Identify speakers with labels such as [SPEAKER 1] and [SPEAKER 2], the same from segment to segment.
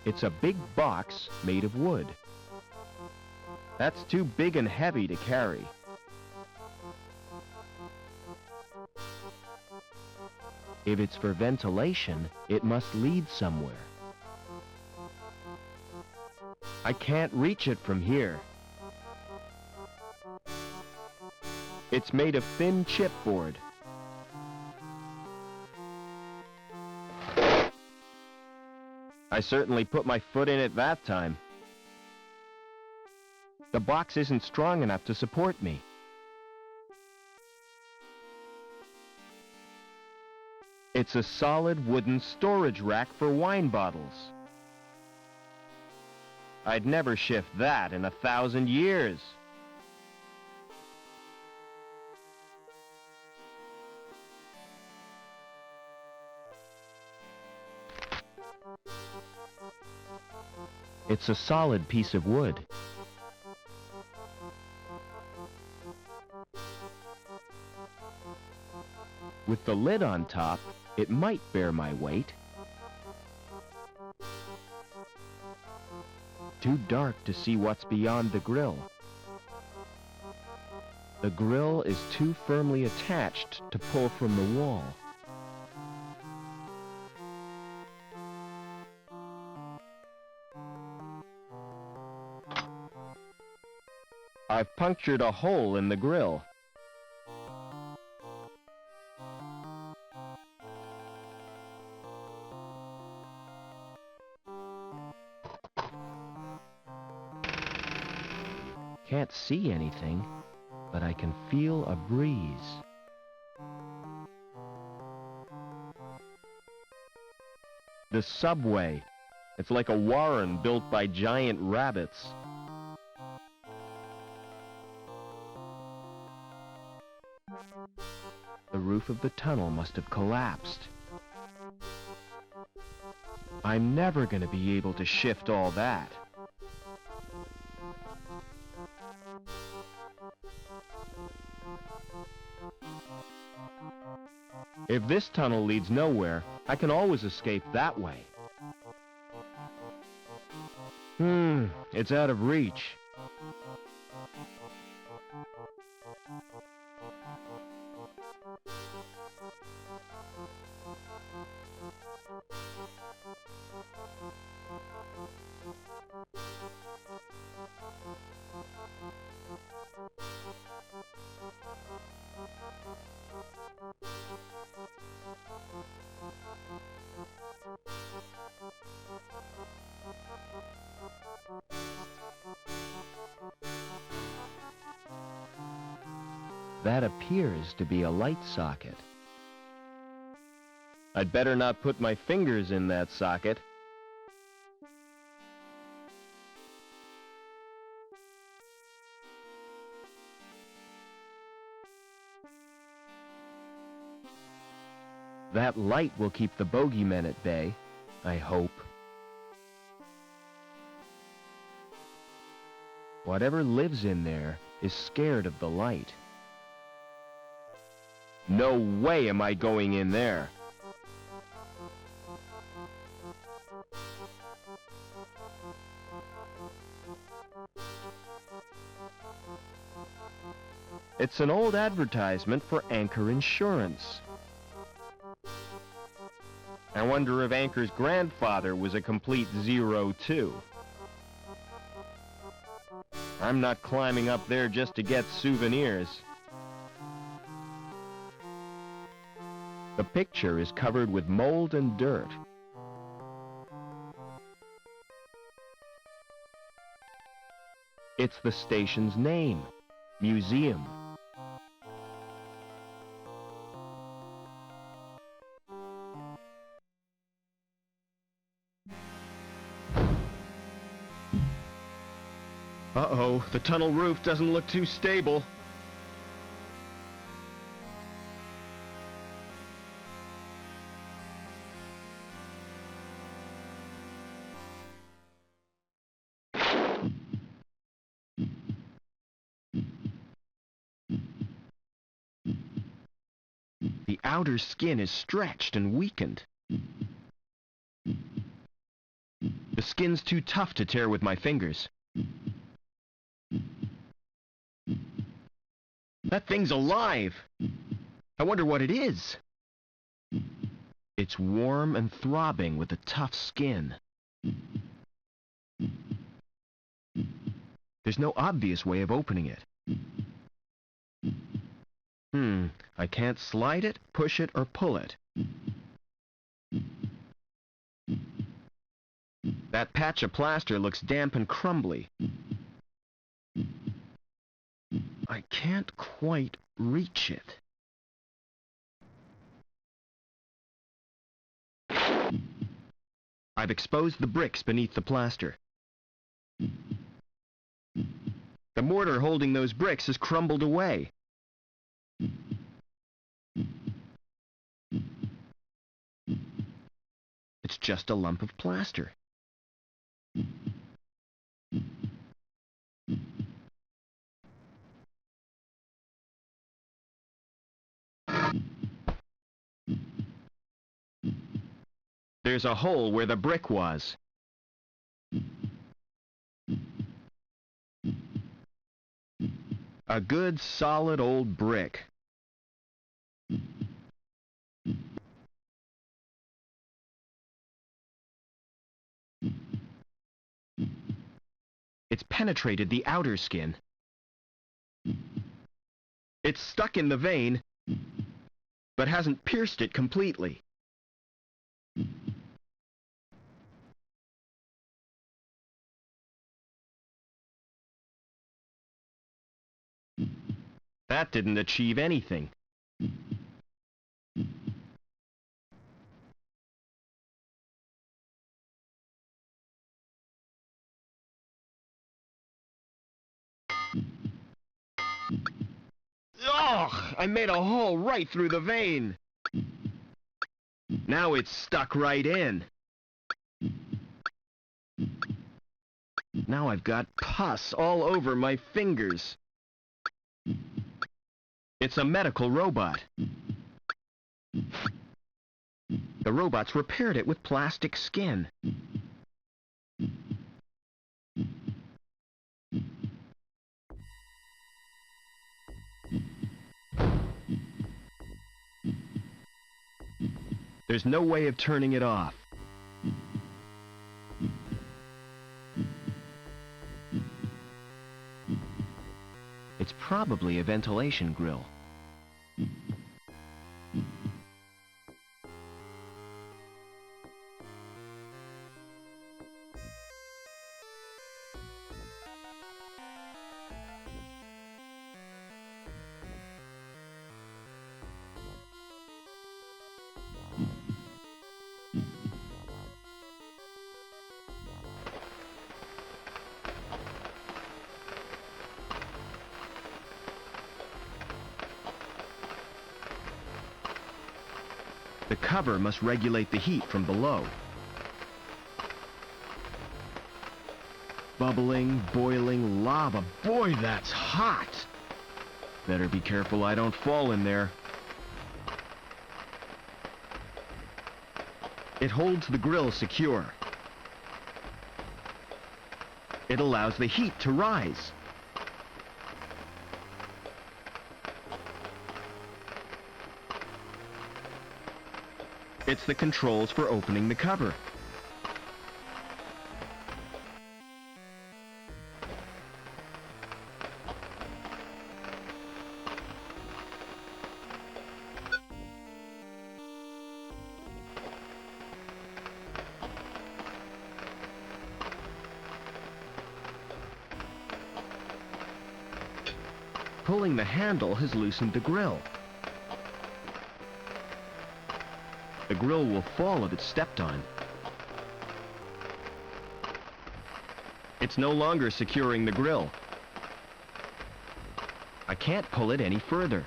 [SPEAKER 1] It's a big box made of wood. That's too big and heavy to carry. If it's for ventilation, it must lead somewhere. I can't reach it from here. It's made of thin chipboard. I certainly put my foot in it that time. The box isn't strong enough to support me. It's a solid wooden storage rack for wine bottles. I'd never shift that in 1,000 years. It's a solid piece of wood. With the lid on top, it might bear my weight. Too dark to see what's beyond the grill. The grill is too firmly attached to pull from the wall. I've punctured a hole in the grill. Can't see anything, but I can feel a breeze. The subway. It's like a warren built by giant rabbits. The roof of the tunnel must have collapsed. I'm never going to be able to shift all that. If this tunnel leads nowhere, I can always escape that way. It's out of reach. That appears to be a light socket. I'd better not put my fingers in that socket. That light will keep the bogeymen at bay, I hope. Whatever lives in there is scared of the light. No way am I going in there. It's an old advertisement for Anchor Insurance. I wonder if Anchor's grandfather was a complete zero, too. I'm not climbing up there just to get souvenirs. The picture is covered with mold and dirt. It's the station's name, Museum. Uh-oh, the tunnel roof doesn't look too stable. The outer skin is stretched and weakened. The skin's too tough to tear with my fingers. That thing's alive! I wonder what it is. It's warm and throbbing with a tough skin. There's no obvious way of opening it. I can't slide it, push it, or pull it. That patch of plaster looks damp and crumbly. I can't quite reach it. I've exposed the bricks beneath the plaster. The mortar holding those bricks has crumbled away. It's just a lump of plaster. There's a hole where the brick was. A good, solid old brick. It's penetrated the outer skin. It's stuck in the vein, but hasn't pierced it completely. That didn't achieve anything. Ugh! I made a hole right through the vein. Now it's stuck right in. Now I've got pus all over my fingers. It's a medical robot. The robot's repaired it with plastic skin. There's no way of turning it off. It's probably a ventilation grill. The cover must regulate the heat from below. Bubbling, boiling lava. Boy, that's hot! Better be careful I don't fall in there. It holds the grill secure. It allows the heat to rise. It's the controls for opening the cover. Pulling the handle has loosened the grill. The grill will fall if it's stepped on. It's no longer securing the grill. I can't pull it any further.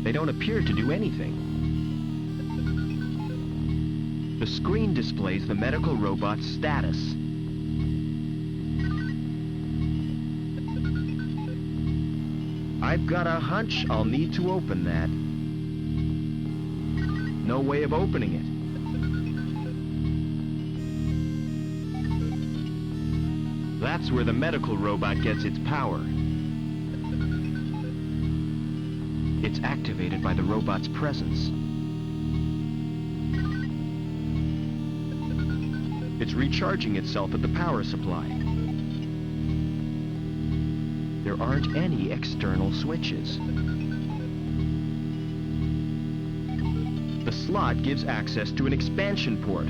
[SPEAKER 1] They don't appear to do anything. The screen displays the medical robot's status. I've got a hunch I'll need to open that. No way of opening it. That's where the medical robot gets its power. It's activated by the robot's presence. It's recharging itself at the power supply. There aren't any external switches. The slot gives access to an expansion port.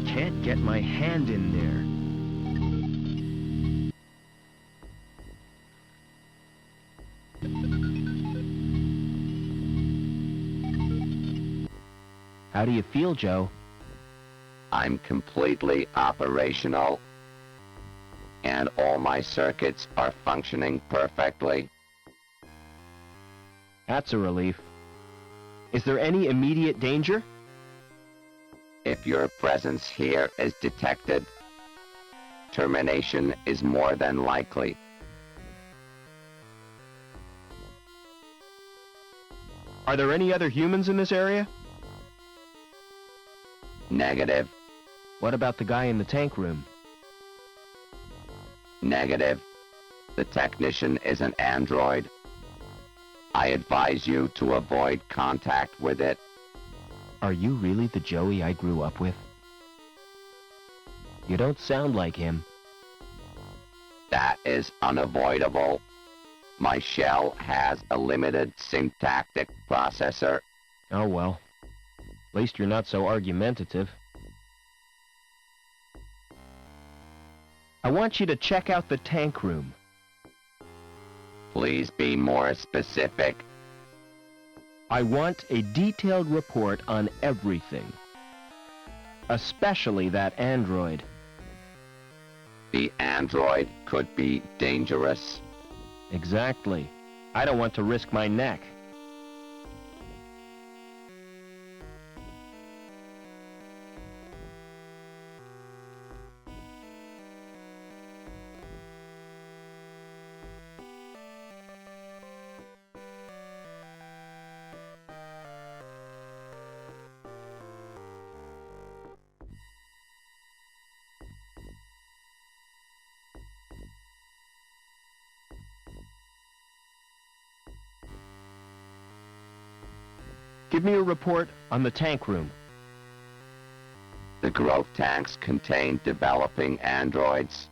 [SPEAKER 1] I can't get my hand in there. How do you feel, Joe?
[SPEAKER 2] I'm completely operational, and all my circuits are functioning perfectly.
[SPEAKER 1] That's a relief. Is there any immediate danger?
[SPEAKER 2] If your presence here is detected, termination is more than likely.
[SPEAKER 1] Are there any other humans in this area?
[SPEAKER 2] Negative.
[SPEAKER 1] What about the guy in the tank room?
[SPEAKER 2] Negative. The technician is an android. I advise you to avoid contact with it.
[SPEAKER 1] Are you really the Joey I grew up with? You don't sound like him.
[SPEAKER 2] That is unavoidable. My shell has a limited syntactic processor.
[SPEAKER 1] Oh well. At least you're not so argumentative. I want you to check out the tank room.
[SPEAKER 2] Please be more specific.
[SPEAKER 1] I want a detailed report on everything. Especially that android.
[SPEAKER 2] The android could be dangerous.
[SPEAKER 1] Exactly. I don't want to risk my neck. Give me a report on the tank room.
[SPEAKER 2] The growth tanks contain developing androids.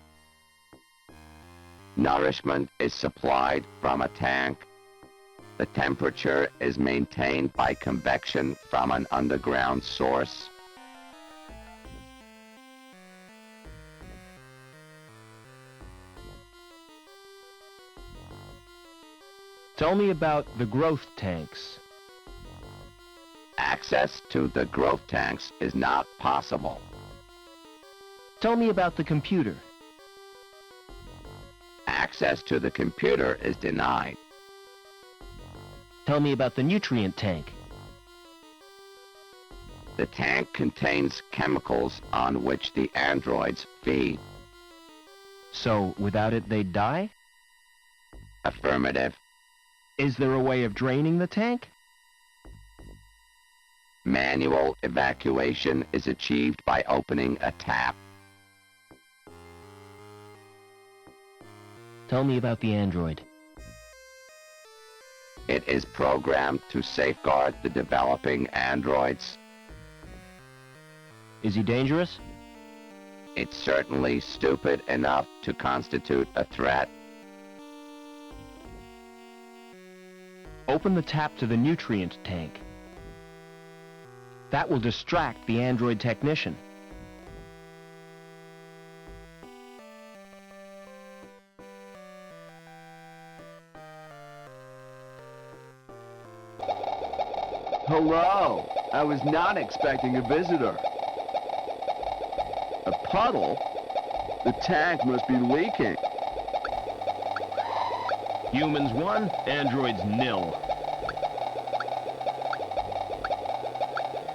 [SPEAKER 2] Nourishment is supplied from a tank. The temperature is maintained by convection from an underground source.
[SPEAKER 1] Tell me about the growth tanks.
[SPEAKER 2] Access to the growth tanks is not possible.
[SPEAKER 1] Tell me about the computer.
[SPEAKER 2] Access to the computer is denied.
[SPEAKER 1] Tell me about the nutrient tank.
[SPEAKER 2] The tank contains chemicals on which the androids feed.
[SPEAKER 1] So, without it, they'd die?
[SPEAKER 2] Affirmative.
[SPEAKER 1] Is there a way of draining the tank?
[SPEAKER 2] Manual evacuation is achieved by opening a tap.
[SPEAKER 1] Tell me about the android.
[SPEAKER 2] It is programmed to safeguard the developing androids.
[SPEAKER 1] Is he dangerous?
[SPEAKER 2] It's certainly stupid enough to constitute a threat.
[SPEAKER 1] Open the tap to the nutrient tank. That will distract the android technician.
[SPEAKER 3] Hello. I was not expecting a visitor. A puddle? The tank must be leaking.
[SPEAKER 1] Humans 1, androids 0.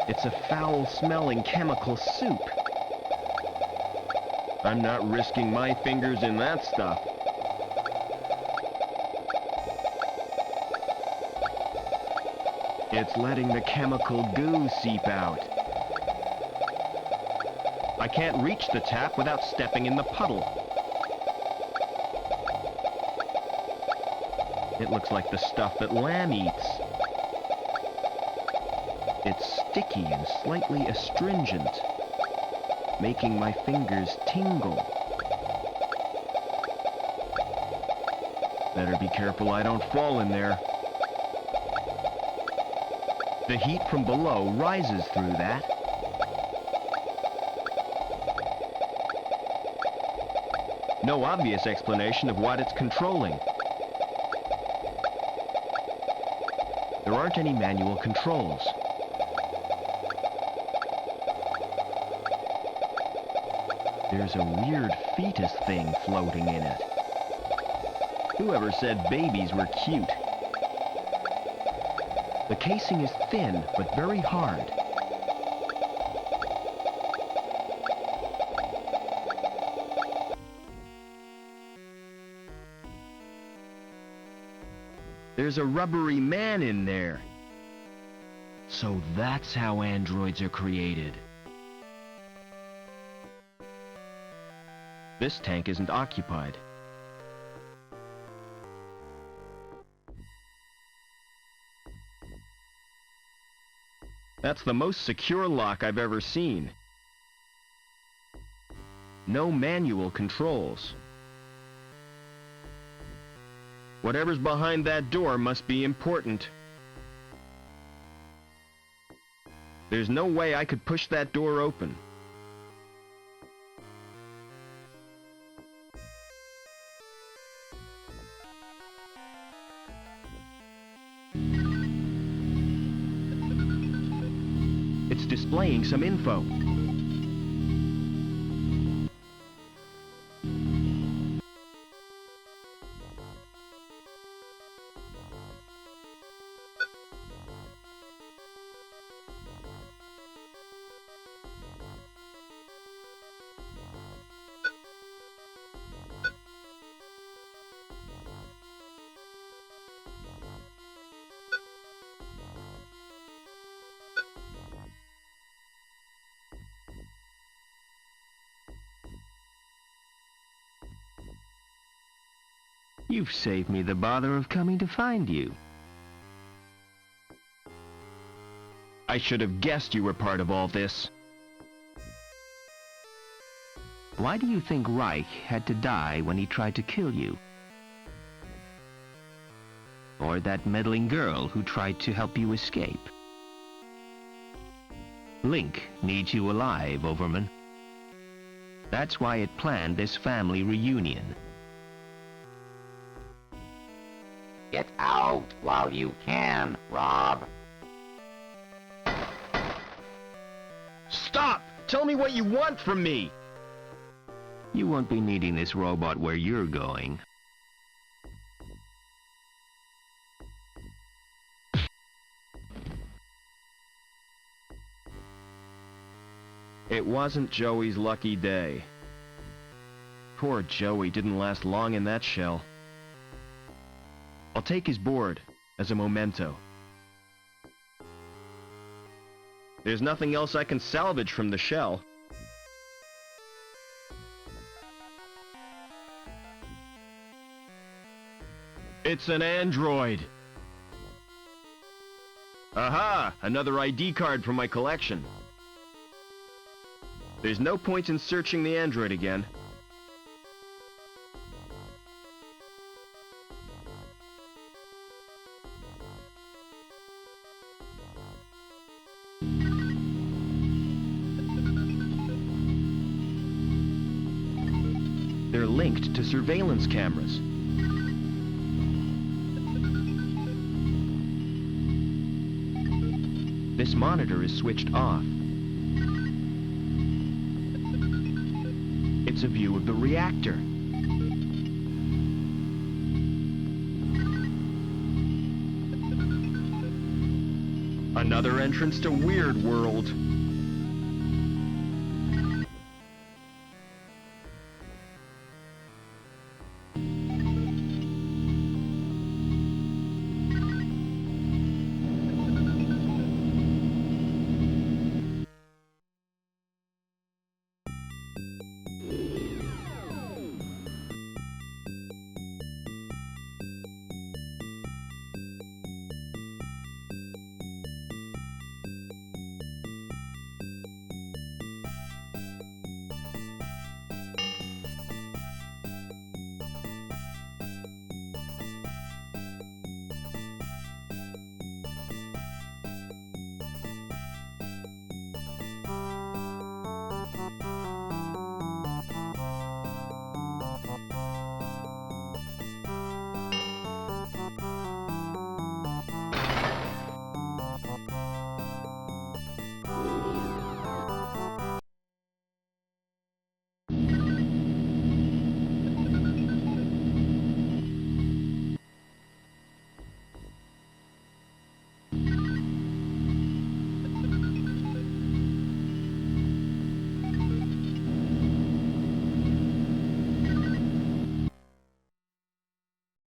[SPEAKER 1] It's a foul-smelling chemical soup. I'm not risking my fingers in that stuff. It's letting the chemical goo seep out. I can't reach the tap without stepping in the puddle. It looks like the stuff that lamb eats. It's sticky and slightly astringent, making my fingers tingle. Better be careful I don't fall in there. The heat from below rises through that. No obvious explanation of what it's controlling. There aren't any manual controls. There's a weird fetus thing floating in it. Whoever said babies were cute? The casing is thin, but very hard. There's a rubbery man in there. So that's how androids are created. This tank isn't occupied. That's the most secure lock I've ever seen. No manual controls. Whatever's behind that door must be important. There's no way I could push that door open. It's displaying some info. You've saved me the bother of coming to find you. I should have guessed you were part of all this. Why do you think Reich had to die when he tried to kill you? Or that meddling girl who tried to help you escape? Link needs you alive, Overman. That's why it planned this family reunion.
[SPEAKER 2] Get out while you can, Rob.
[SPEAKER 1] Stop! Tell me what you want from me!
[SPEAKER 4] You won't be needing this robot where you're going.
[SPEAKER 1] It wasn't Joey's lucky day. Poor Joey didn't last long in that shell. I'll take his board. as a memento. There's nothing else I can salvage from the shell. It's an android! Aha! Another ID card from my collection. There's no point in searching the android again. They're linked to surveillance cameras. This monitor is switched off. It's a view of the reactor. Another entrance to Weird World.